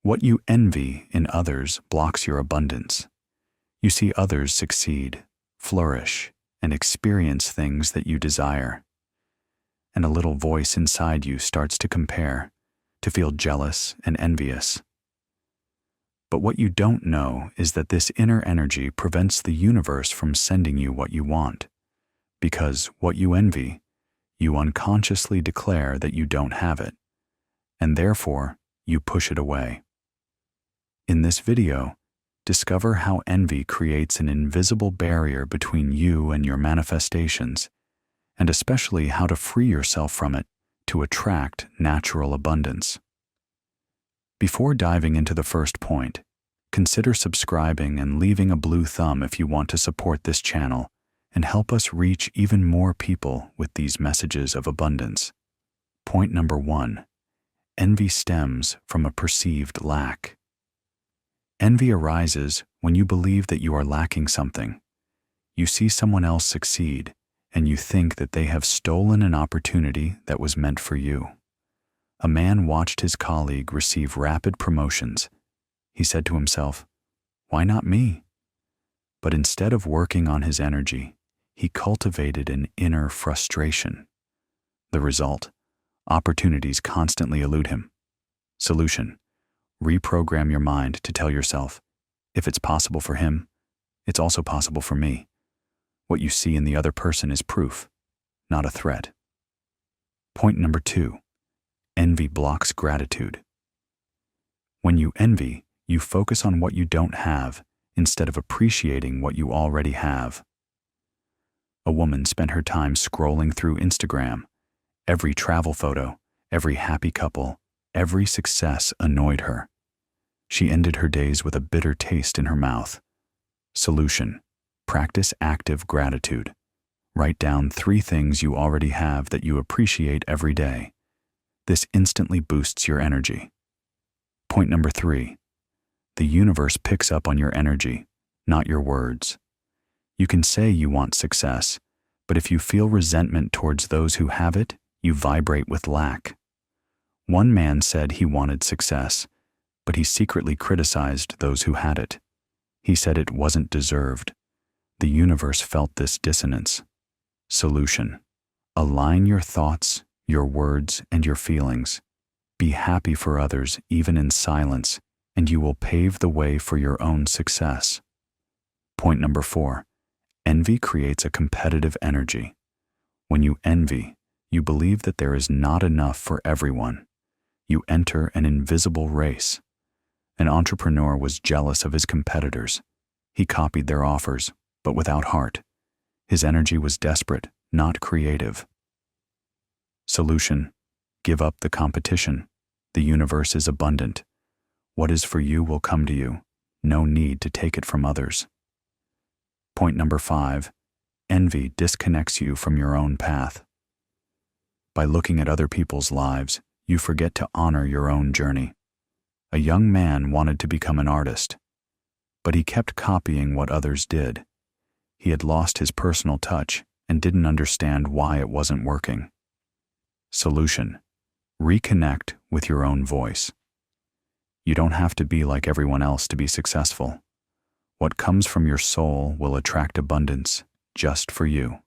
What you envy in others blocks your abundance. You see others succeed, flourish, and experience things that you desire. And a little voice inside you starts to compare, to feel jealous and envious. But what you don't know is that this inner energy prevents the universe from sending you what you want, because what you envy, you unconsciously declare that you don't have it, and therefore you push it away. In this video, discover how envy creates an invisible barrier between you and your manifestations, and especially how to free yourself from it to attract natural abundance. Before diving into the first point, consider subscribing and leaving a blue thumb if you want to support this channel and help us reach even more people with these messages of abundance. Point number 1. Envy stems from a perceived lack. Envy arises when you believe that you are lacking something. You see someone else succeed, and you think that they have stolen an opportunity that was meant for you. A man watched his colleague receive rapid promotions. He said to himself, "Why not me?" But instead of working on his energy, he cultivated an inner frustration. The result: opportunities constantly elude him. Solution: reprogram your mind to tell yourself, if it's possible for him, it's also possible for me. What you see in the other person is proof, not a threat. Point number 2. Envy blocks gratitude. When you envy, you focus on what you don't have instead of appreciating what you already have. A woman spent her time scrolling through Instagram. Every travel photo, every happy couple, every success annoyed her. She ended her days with a bitter taste in her mouth. Solution: practice active gratitude. Write down 3 things you already have that you appreciate every day. This instantly boosts your energy. Point number 3. The universe picks up on your energy, not your words. You can say you want success, but if you feel resentment towards those who have it, you vibrate with lack. One man said he wanted success, but he secretly criticized those who had it. He said it wasn't deserved. The universe felt this dissonance. Solution: align your thoughts, your words, and your feelings. Be happy for others, even in silence, and you will pave the way for your own success. Point number 4. Envy creates a competitive energy. When you envy, you believe that there is not enough for everyone. You enter an invisible race. An entrepreneur was jealous of his competitors. He copied their offers, but without heart. His energy was desperate, not creative. Solution: give up the competition. The universe is abundant. What is for you will come to you. No need to take it from others. Point number 5. Envy disconnects you from your own path. By looking at other people's lives, you forget to honor your own journey. A young man wanted to become an artist, but he kept copying what others did. He had lost his personal touch and didn't understand why it wasn't working. Solution: reconnect with your own voice. You don't have to be like everyone else to be successful. What comes from your soul will attract abundance just for you.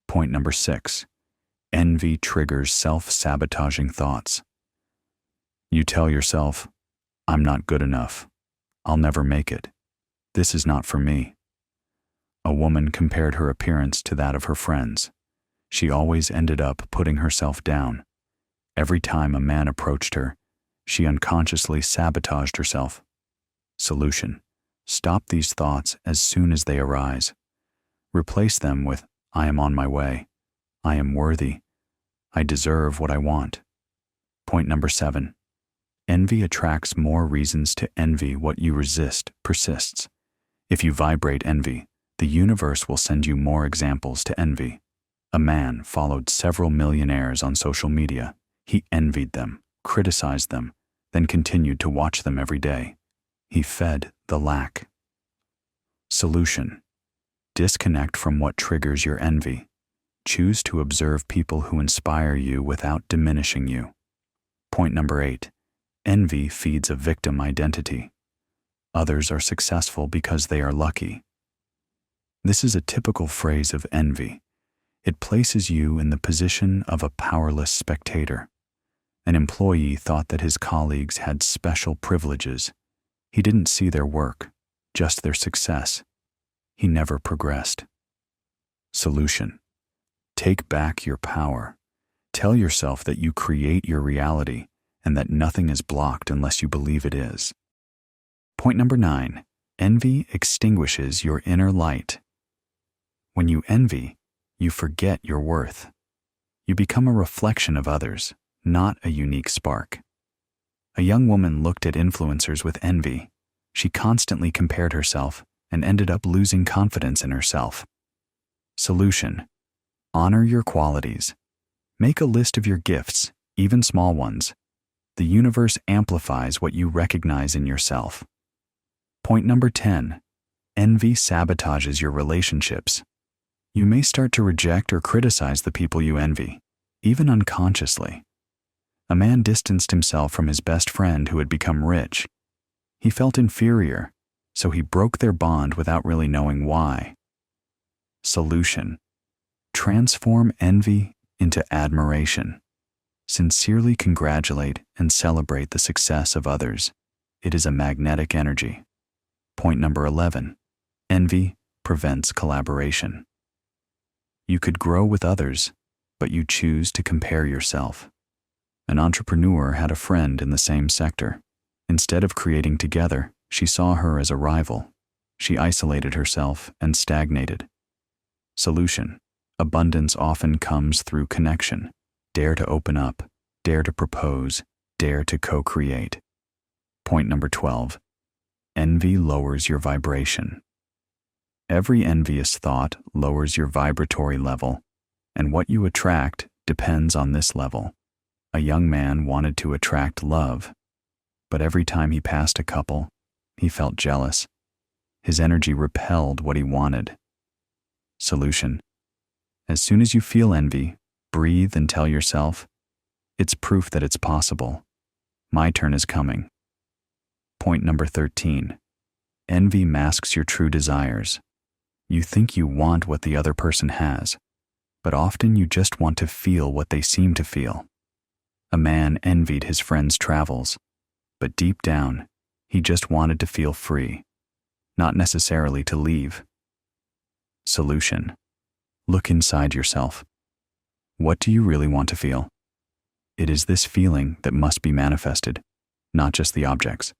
Point number 6. Envy triggers self-sabotaging thoughts. You tell yourself, "I'm not good enough. I'll never make it. This is not for me." A woman compared her appearance to that of her friends. She always ended up putting herself down. Every time a man approached her, she unconsciously sabotaged herself. Solution: stop these thoughts as soon as they arise. Replace them with, "I am on my way. I am worthy. I deserve what I want." Point number 7. Envy attracts more reasons to envy. What you resist persists. If you vibrate envy, the universe will send you more examples to envy. A man followed several millionaires on social media. He envied them, criticized them, then continued to watch them every day. He fed the lack. Solution: disconnect from what triggers your envy. Choose to observe people who inspire you without diminishing you. Point number 8. Envy feeds a victim identity. Others are successful because they are lucky. This is a typical phrase of envy. It places you in the position of a powerless spectator. An employee thought that his colleagues had special privileges. He didn't see their work, just their success. He never progressed. Solution: take back your power. Tell yourself that you create your reality and that nothing is blocked unless you believe it is. Point number 9. Envy extinguishes your inner light. When you envy, you forget your worth. You become a reflection of others, not a unique spark. A young woman looked at influencers with envy. She constantly compared herself and ended up losing confidence in herself. Solution: honor your qualities. Make a list of your gifts, even small ones. The universe amplifies what you recognize in yourself. Point number 10. Envy sabotages your relationships. You may start to reject or criticize the people you envy, even unconsciously. A man distanced himself from his best friend who had become rich. He felt inferior, so he broke their bond without really knowing why. Solution: transform envy into admiration. Sincerely congratulate and celebrate the success of others. It is a magnetic energy. Point number 11. Envy prevents collaboration. You could grow with others, but you choose to compare yourself. An entrepreneur had a friend in the same sector. Instead of creating together, she saw her as a rival. She isolated herself and stagnated. Solution: abundance often comes through connection. Dare to open up, dare to propose, dare to co-create. Point number 12. Envy lowers your vibration. Every envious thought lowers your vibratory level, and what you attract depends on this level. A young man wanted to attract love, but every time he passed a couple, he felt jealous. His energy repelled what he wanted. Solution: as soon as you feel envy, breathe and tell yourself, it's proof that it's possible. My turn is coming. Point number 13. Envy masks your true desires. You think you want what the other person has, but often you just want to feel what they seem to feel. A man envied his friend's travels, but deep down, he just wanted to feel free, not necessarily to leave. Solution: look inside yourself. What do you really want to feel? It is this feeling that must be manifested, not just the objects.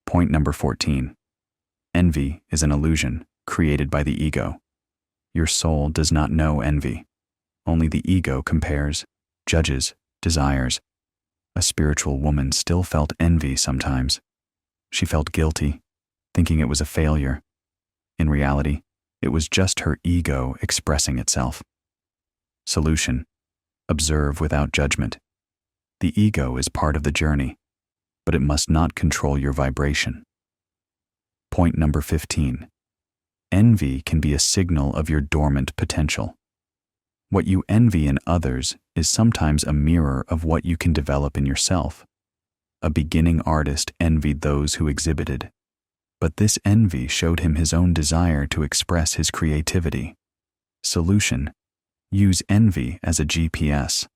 Point number 14. Envy is an illusion created by the ego. Your soul does not know envy. Only the ego compares, judges, desires. A spiritual woman still felt envy sometimes. She felt guilty, thinking it was a failure. In reality, it was just her ego expressing itself. Solution: observe without judgment. The ego is part of the journey, but it must not control your vibration. Point number 15. Envy can be a signal of your dormant potential. What you envy in others is sometimes a mirror of what you can develop in yourself. A beginning artist envied those who exhibited, but this envy showed him his own desire to express his creativity. Solution: use envy as a GPS.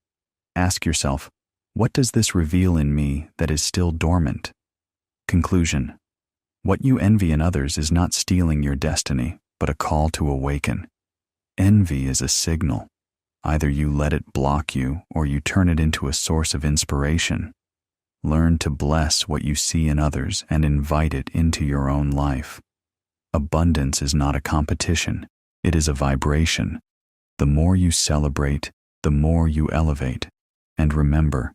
Ask yourself, what does this reveal in me that is still dormant? Conclusion: what you envy in others is not stealing your destiny, but a call to awaken. Envy is a signal. Either you let it block you or you turn it into a source of inspiration. Learn to bless what you see in others and invite it into your own life. Abundance is not a competition, it is a vibration. The more you celebrate, the more you elevate. And remember,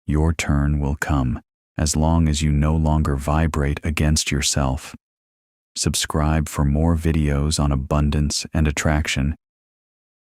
your turn will come as long as you no longer vibrate against yourself. Subscribe for more videos on abundance and attraction